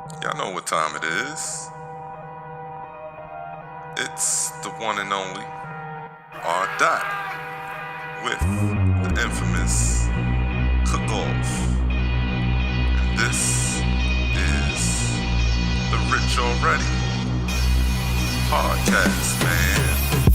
Y'all know what time it is. It's the one and only RDOTT with the infamous COOKOFF. And this is the Rich Already podcast, man.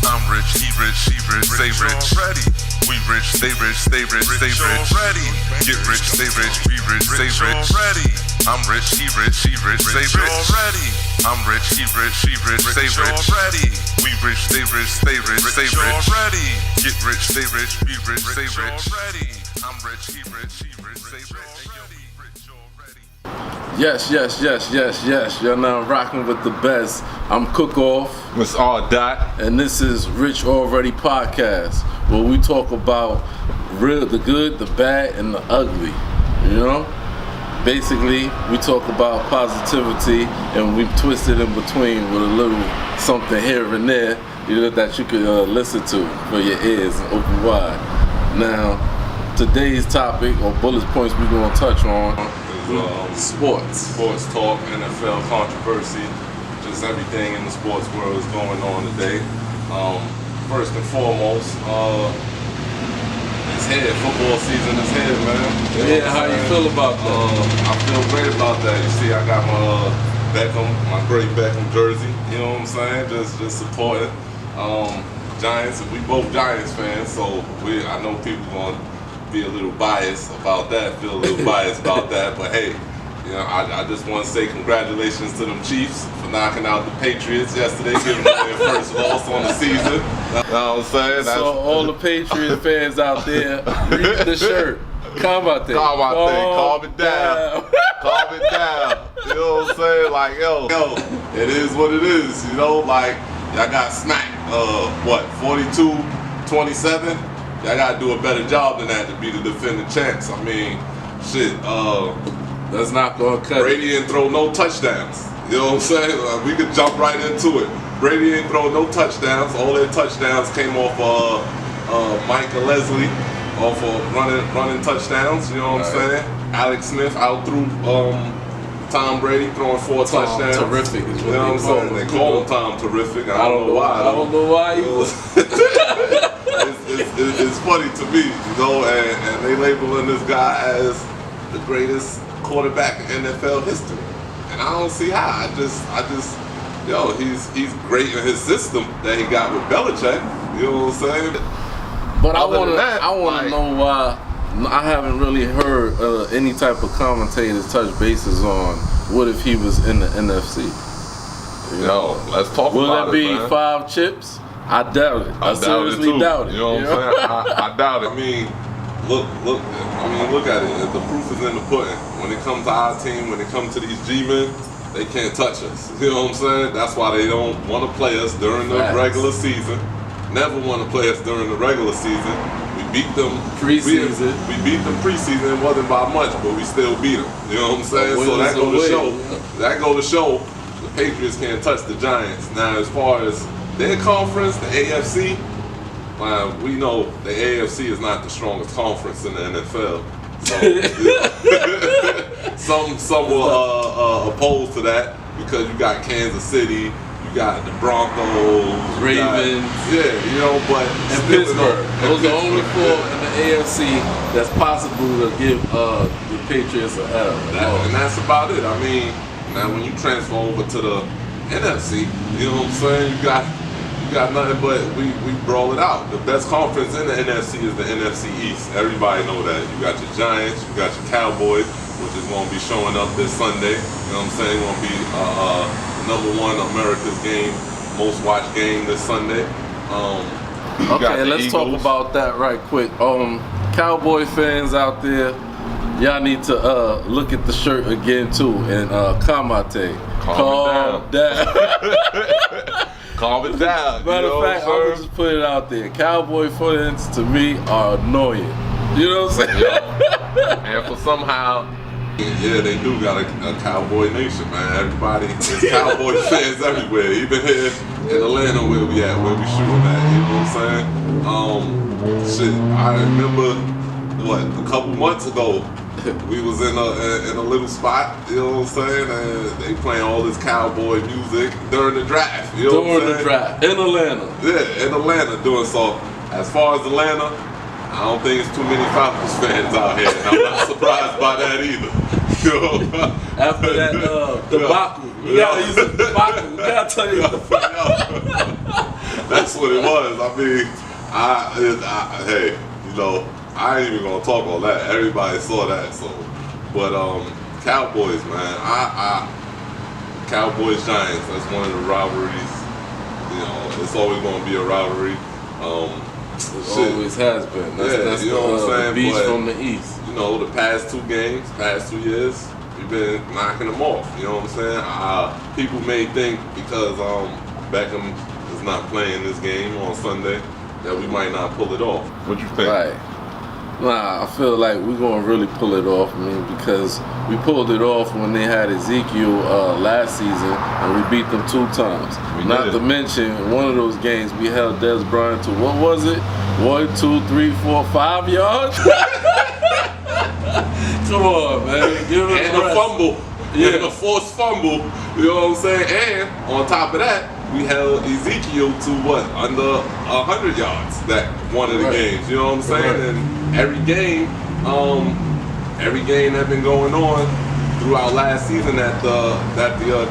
I'm rich, he rich, she rich, they rich. Already. We rich, they rich, stay rich, stay rich. Already. Get rich, stay rich, we rich, stay rich. Already. I'm rich, he rich, she rich, stay rich. Already. I'm rich, he rich, she rich, stay rich. Already. We rich, they rich, stay rich, stay rich. Already. Get rich, stay rich, we rich, stay rich. Already. I'm rich, he rich, she rich, stay rich. Yes. You're now rocking with the best. I'm COOKOFF. It's RDOTT. And this is Rich Already Podcast, where we talk about the good, the bad, and the ugly. You know? Basically, we talk about positivity, and we twist it in between with a little something here and there, that you can listen to for your ears and open wide. Now, today's topic, or bullet points we're going to touch on, sports talk, NFL controversy, just everything in the sports world is going on today. First and foremost, it's here. Football season is here, man. How you feel about that? I feel great about that. You see, I got my great Beckham jersey. You know what I'm saying? Just supporting Giants. We both Giants fans, so I know people going to be a little biased about that, feel a little biased about that, but hey, I just want to say congratulations to them Chiefs for knocking out the Patriots yesterday, giving them their first loss on the season. You know what I'm saying? So all the Patriot fans out there, read the shirt. Calm it down. Calm it down. You know what I'm saying? Like, yo, it is what it is. Y'all got smacked. 42-27. Y'all gotta do a better job than that to be the defending champs. I mean, shit. That's not gonna cut. Brady didn't throw no touchdowns. You know what I'm saying? We could jump right into it. Brady didn't throw no touchdowns. All their touchdowns came off Mike and Leslie, off of running touchdowns. You know what I'm saying? Alex Smith out through Tom Brady throwing 4 touchdowns. Terrific is what they call him. They call him Tom Terrific. I don't know why. I don't know why either. It's funny to me, and they labeling this guy as the greatest quarterback in NFL history, and I don't see how. He's great in his system that he got with Belichick. You know what I'm saying? But I want to know why. I haven't really heard any type of commentators touch bases on what if he was in the NFC. Let's talk about it. Will it be 5 chips? I doubt it. I seriously doubt it. You know what I'm saying? I doubt it. I mean, look at it. The proof is in the pudding. When it comes to our team, when it comes to these G-men, they can't touch us. You know what I'm saying? That's why they don't want to play us during the regular season. Never want to play us during the regular season. We beat them preseason. We beat them preseason. It wasn't by much, but we still beat them. You know what I'm saying? So that go to show the Patriots can't touch the Giants. Now, as far as their conference, the AFC, we know the AFC is not the strongest conference in the NFL. So some will oppose to that because you got Kansas City, you got the Broncos, Ravens, but and Pittsburgh. Those are the only 4 in the AFC that's possible to give the Patriots a L. And that's about it. I mean, now when you transfer over to the NFC, you know what I'm saying? You got nothing but we brawl it out. The best conference in the NFC is the NFC East. Everybody know that. You got your Giants, you got your Cowboys, which is going to be showing up this Sunday. You know what I'm saying? Going to be #1 America's game, most watched game this Sunday. Okay, let's talk about that right quick. Cowboy fans out there, y'all need to look at the shirt again too and calm down. Calm it down. Matter of fact, I would just put it out there. Cowboy fans to me are annoying. You know what I'm saying? And for somehow, they do got a Cowboy nation, man. Everybody is Cowboy fans everywhere. Even here in Atlanta where we shooting at. You know what I'm saying? I remember a couple months ago, we was in a little spot, you know what I'm saying, and they playing all this cowboy music during the draft. You know during the draft in Atlanta. Yeah, in Atlanta doing so. As far as Atlanta, I don't think it's too many Falcons fans out here, and I'm not surprised by that either. You know? After that debacle, you gotta use a debacle. We gotta tell you the That's what it was. I mean, hey, you know, I ain't even gonna talk on that. Everybody saw that. So, but Cowboys, man, Cowboys Giants. That's one of the rivalries. You know, it's always gonna be a rivalry. It always has been. That's you know what I'm saying? The beast but, from the east. You know, the past 2 games, past 2 years, we've been knocking them off. You know what I'm saying? People may think because Beckham is not playing this game on Sunday that we might not pull it off. What you think? Right. Nah, I feel like we're gonna really pull it off. I mean, because we pulled it off when they had Ezekiel last season, and we beat them 2 times. Not to mention, one of those games we held Des Bryant to, what was it? 1, 2, 3, 4, 5 yards. Come on, man. Give it and a fumble. Yeah, and a forced fumble. You know what I'm saying? And on top of that, we held Ezekiel to what? Under 100 yards that one of the games. You know what I'm saying? Right. And every game that been going on throughout last season that the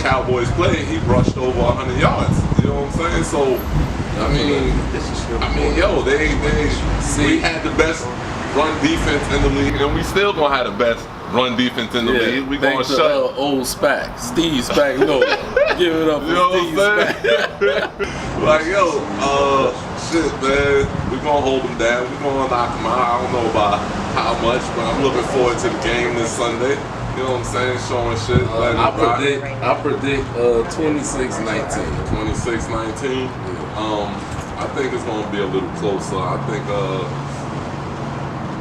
Cowboys played, he rushed over 100 yards. You know what I'm saying? So I mean, yo, we had the best run defense in the league, and we still gonna have the best run defense in the league. We gonna shut old Spack, Steve Spagnuolo. Give it up, you know Steve what I'm saying? Like, yo, shit, man, we gonna hold them down. We gonna knock them out. I don't know about how much, but I'm looking forward to the game this Sunday. You know what I'm saying? Showing shit. I predict 26-19. 26-19. I think it's gonna be a little closer. I think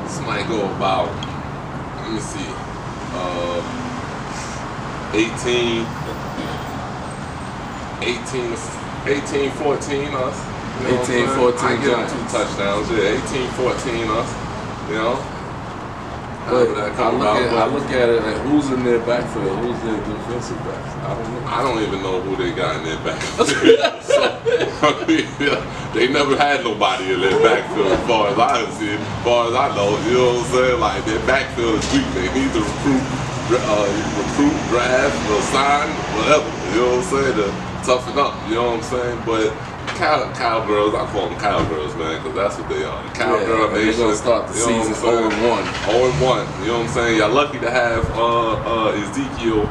this might go about, let me see, 18-14 us. 18-14 I give them 2 touchdowns. Yeah, 18-14 us. You know. But I look at it like who's in their backfield, who's their defensive backs. I don't know. I don't even know who they got in their backfield. So, I mean, they never had nobody in their backfield as far as I see, as far as I know. You know what I'm saying? Like, their backfield is weak. They need to recruit, draft, or sign, whatever. You know what I'm saying? To toughen up. You know what I'm saying? But Cowgirls, I call them Cowgirls, man, because that's what they are. The Cowgirl Nation. They're going to start the season 0-1. 0-1. You know what I'm saying? Y'all lucky to have Ezekiel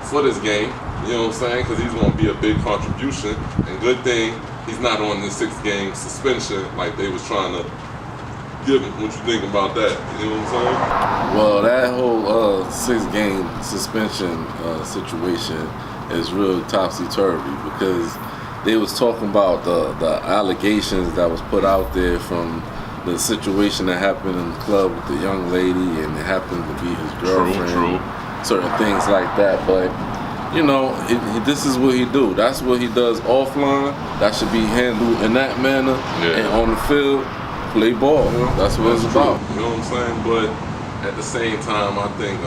for this game. You know what I'm saying? Because he's going to be a big contribution. And good thing he's not on the 6-game suspension like they was trying to give him. What you think about that? You know what I'm saying? Well, that whole 6-game suspension situation is real topsy-turvy because they was talking about the allegations that was put out there from the situation that happened in the club with the young lady, and it happened to be his girlfriend. True. Certain things like that, but you know, this is what he do. That's what he does offline. That should be handled in that manner, and on the field, play ball. You know? That's what it's about. You know what I'm saying? But at the same time, I think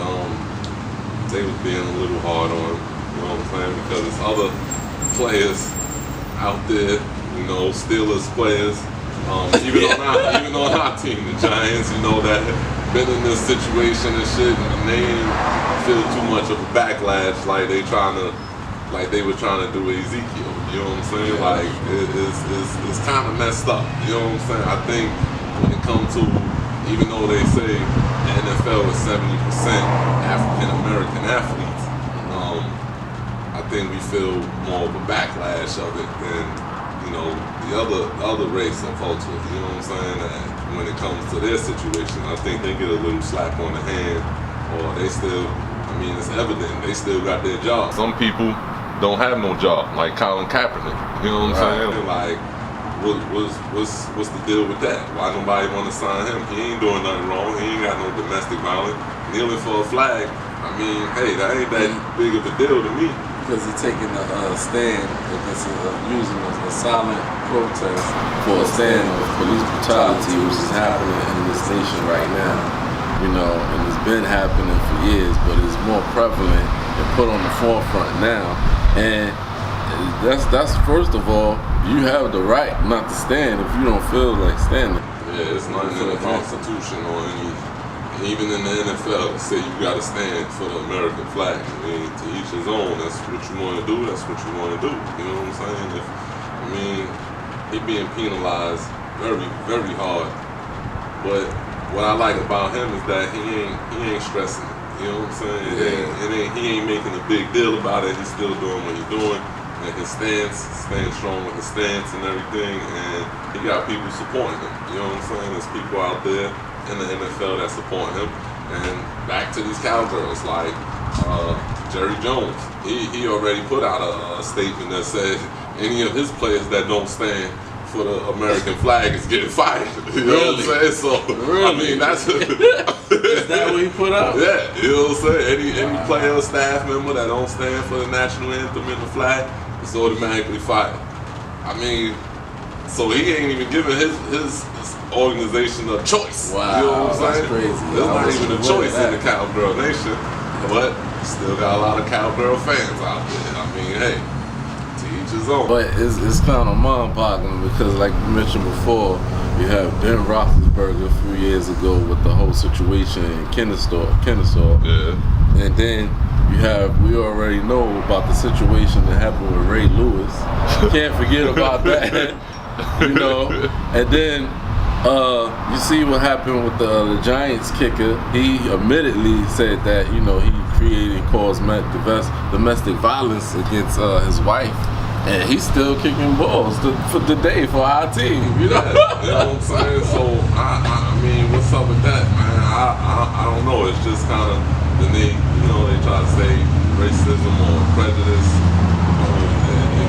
they was being a little hard on him. You know what I'm saying? Because there's other players out there, you know, Steelers players, even on our team, the Giants, you know, that have been in this situation and shit, and they ain't feel too much of a backlash like they were trying to do with Ezekiel. You know what I'm saying? Like it's kind of messed up. You know what I'm saying? I think when it comes to, even though they say the NFL is 70% African American athletes, I think we feel more of a backlash of it than, you know, the other race or culture. You know what I'm saying? And when it comes to their situation, I think they get a little slap on the hand, or they still, I mean, it's evident they still got their job. Some people don't have no job, like Colin Kaepernick. You know what I'm saying? Like, what's the deal with that? Why nobody want to sign him? He ain't doing nothing wrong. He ain't got no domestic violence. Kneeling for a flag, I mean, hey, that ain't that big of a deal to me. Because he's taking a stand against using a silent protest for a stand of police brutality, which is happening in this nation right now. you know, and it's been happening for years, but it's more prevalent and put on the forefront now. And that's first of all, you have the right not to stand if you don't feel like standing. Yeah, it's nothing in the Constitution or any, even in the NFL, they say you gotta stand for the American flag. I mean, to each his own. That's what you want to do. That's what you want to do. You know what I'm saying? He being penalized very, very hard. But what I like about him is that he ain't stressing it. You know what I'm saying? He ain't making a big deal about it. He's still doing what he's doing. And his stance, staying strong with his stance and everything. And he got people supporting him. You know what I'm saying? There's people out there in the NFL that support him. And back to these cowgirls, like Jerry Jones. He already put out a statement that said any of his players that don't stand for the American flag is getting fired. You know what I'm saying? So, I mean, that's... Is that what he put out? Yeah, you know what I'm saying? Any player or staff member that don't stand for the national anthem and the flag is automatically fired. I mean, so he ain't even giving his organization a choice. Wow, you know what I'm that's saying? crazy. There's not even a choice in the Cowgirl Nation, but still got a lot of Cowgirl fans out there. I mean, hey, to each his own. But it's kind of mind-boggling because, like you mentioned before, you have Ben Roethlisberger a few years ago with the whole situation in Kennesaw. Yeah. And then we already know about the situation that happened with Ray Lewis. Can't forget about that. You know. And then you see what happened with the Giants kicker. He admittedly said that, you know, he created and caused domestic violence against his wife. And he's still kicking balls for today for our team, you know? Yeah, you know what I'm saying? So, I mean, what's up with that, man? I don't know. It's just kind of, they try to say racism or prejudice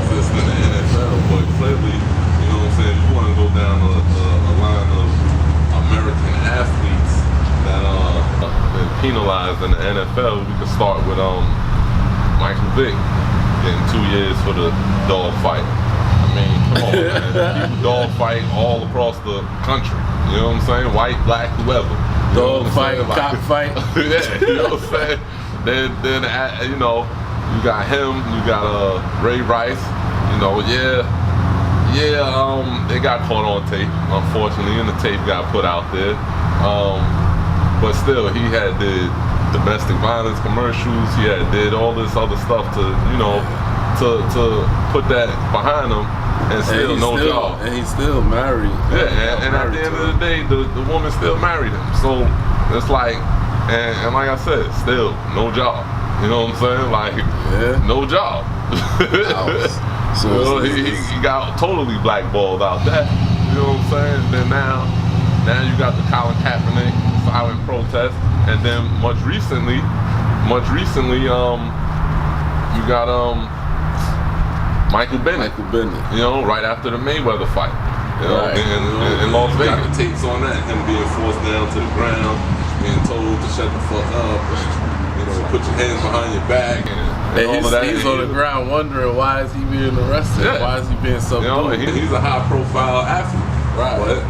exists in the NFL, but clearly, you know what I'm saying, if you want to go down a line of American athletes that are been penalized in the NFL, we could start with Michael Vick. Getting 2 years for the dog fight. I mean, come on, man. People dog fight all across the country. You know what I'm saying? White, black, whoever. Dog fight, cop fight. Yeah, you know what I'm saying? Then you know, you got him, you got Ray Rice. You know, they got caught on tape, unfortunately, and the tape got put out there. But still, he had the domestic violence commercials. He had did all this other stuff to, you know, to put that behind him, and still no job. And he's still married. Yeah, and at the end of the day, the woman still married him. So it's like, and like I said, still no job. You know what I'm saying? Like, no job. So you know, he got totally blackballed out there. You know what I'm saying? Then now you got the Colin Kaepernick silent protest. And then much recently, you got Michael Bennett. You know, right after the Mayweather fight. You know, in Las Vegas. Got the tapes on that, him being forced down to the ground, being told to shut the fuck up, and, you know, put your hands behind your back, and all of that. He's on the ground wondering why is he being arrested? Yeah. Why is he being subdued? You know, he's a high-profile athlete. Right. But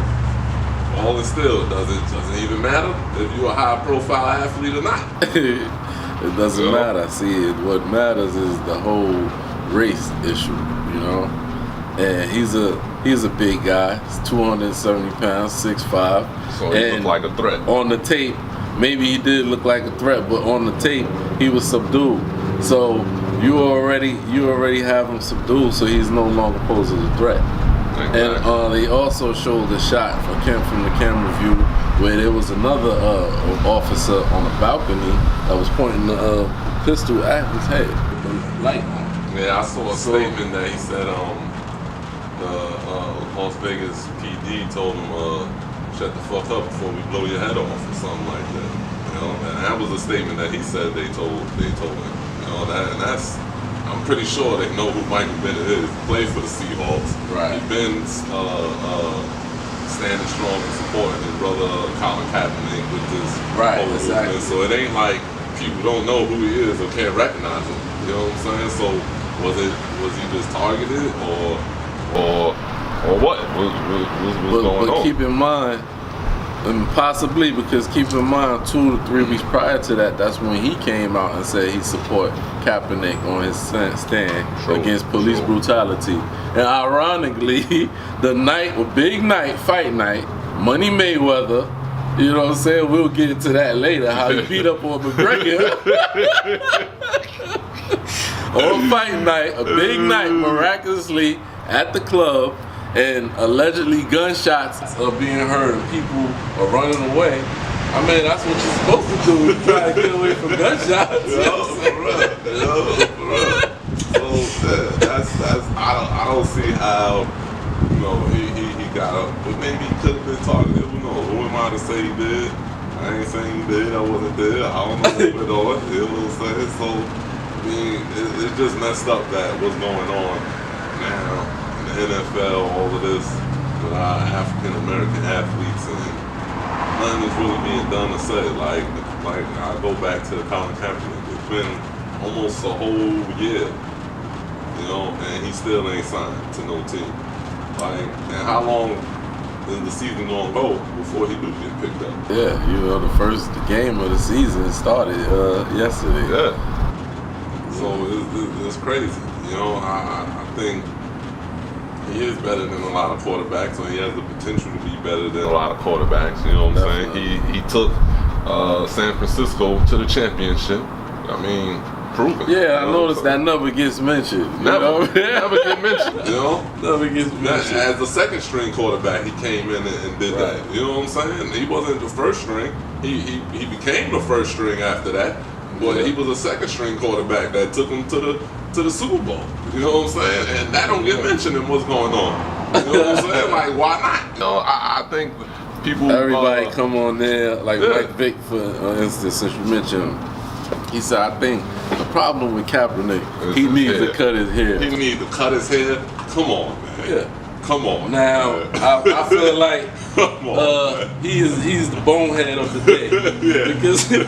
all and still, does it even matter if you're a high-profile athlete or not? It doesn't matter. See, what matters is the whole race issue, you know. And he's a big guy. He's 270 pounds, 6'5". So he looked like a threat. On the tape, maybe he did look like a threat, but on the tape, he was subdued. So you already have him subdued, so he's no longer posed as a threat. Exactly. And they also showed a shot from the camera view where there was another officer on the balcony that was pointing the pistol at his head. Light. Yeah, I saw a statement that he said the Las Vegas PD told him shut the fuck up before we blow your head off or something like that. You know, and that was a statement that he said they told him. You know, and that's. I'm pretty sure they know who Michael Bennett is. He played for the Seahawks. Right. He's been standing strong and supporting his brother Colin Kaepernick with this whole movement. So it ain't like people don't know who he is or can't recognize him. You know what I'm saying? So was he just targeted or what? What's going on? But keep in mind, And possibly, because keep in mind, 2 to 3 weeks prior to that, that's when he came out and said he support Kaepernick on his stand against police brutality. And ironically, the big night, fight night, Money Mayweather, you know what I'm saying? We'll get into that later, how he beat up on McGregor. On fight night, a big night, miraculously, at the club, and allegedly gunshots are being heard and people are running away. I mean, that's what you're supposed to do, is try to get away from gunshots. So I don't see how, you know, he got up, but maybe he could have been targeted. Who knows? Who am I to say he did? I ain't saying he did. I wasn't there. I don't know who it on. You know what I'm saying? So I mean, it's just messed up that what's going on now in the NFL, all of this with our African American athletes, and nothing is really being done to say. Like I go back to the Colin Kaepernick. It's been almost a whole year, you know, and he still ain't signed to no team. Like, and how long is the season gonna go before he do get picked up? Yeah, you know, the first game of the season started yesterday. Yeah. So it's crazy. You know, I think he is better than a lot of quarterbacks, and he has the potential to be better than a lot of quarterbacks. You know what I'm saying? He took San Francisco to the championship. I mean, proven. Yeah, I noticed that never gets mentioned. Never get mentioned. You know, never gets mentioned. As a second string quarterback, he came in and did that. You know what I'm saying? He wasn't the first string. He became the first string after that. But he was a second string quarterback that took him to the Super Bowl. You know what I'm saying? And that don't get mentioned in what's going on. You know what I'm saying? Like, why not? You know, I think people. Everybody come on there, like Mike Vick, for instance, since you mentioned him. He said, I think the problem with Kaepernick, he needs to cut his hair. He needs to cut his hair? Come on, man. Yeah. Come on. Now, I feel like he's the bonehead of the day. Yeah. Because he's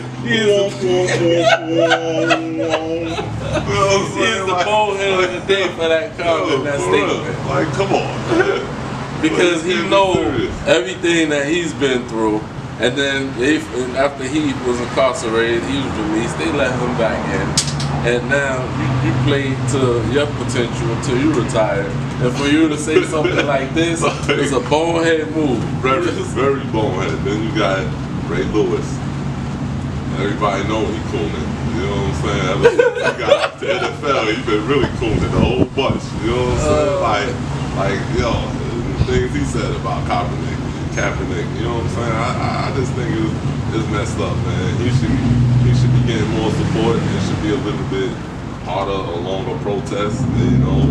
the bonehead of the day for that comment, that statement. Like, come on. Because he knows everything that he's been through. And then after he was incarcerated, he was released, they let him back in. And now you play to your potential until you retire. And for you to say something like this is a bonehead move. Very, very bonehead. Then you got Ray Lewis. Everybody know he cooning. You know what I'm saying? Ever since he got out to NFL, he been really cooning a whole bunch. You know what I'm saying? Like, yo, the things he said about Kaepernick, you know what I'm saying? I just think it's messed up, man. He should be getting more support. It should be a little bit harder or longer protest. You know,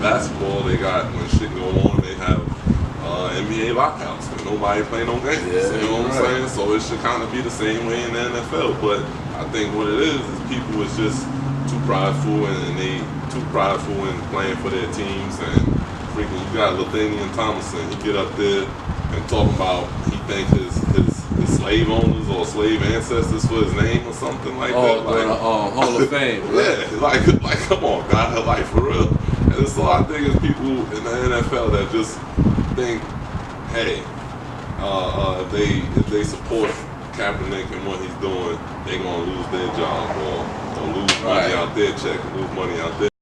basketball, they got, when shit go on, they have NBA lockouts when nobody play no games. Yeah, you know what I'm saying? So it should kind of be the same way in the NFL. But I think what it is people is just too prideful, and they too prideful in playing for their teams. And freaking, you got LaDainian Tomlinson, he get up there and talk about he think his slave owners or slave ancestors for his name or something like that. Like, Hall of Fame. Yeah, like come on, God, like for real. And so I think it's people in the NFL that just think, hey, if they support Kaepernick and what he's doing, they're gonna lose their job or lose money out their check, lose money out there.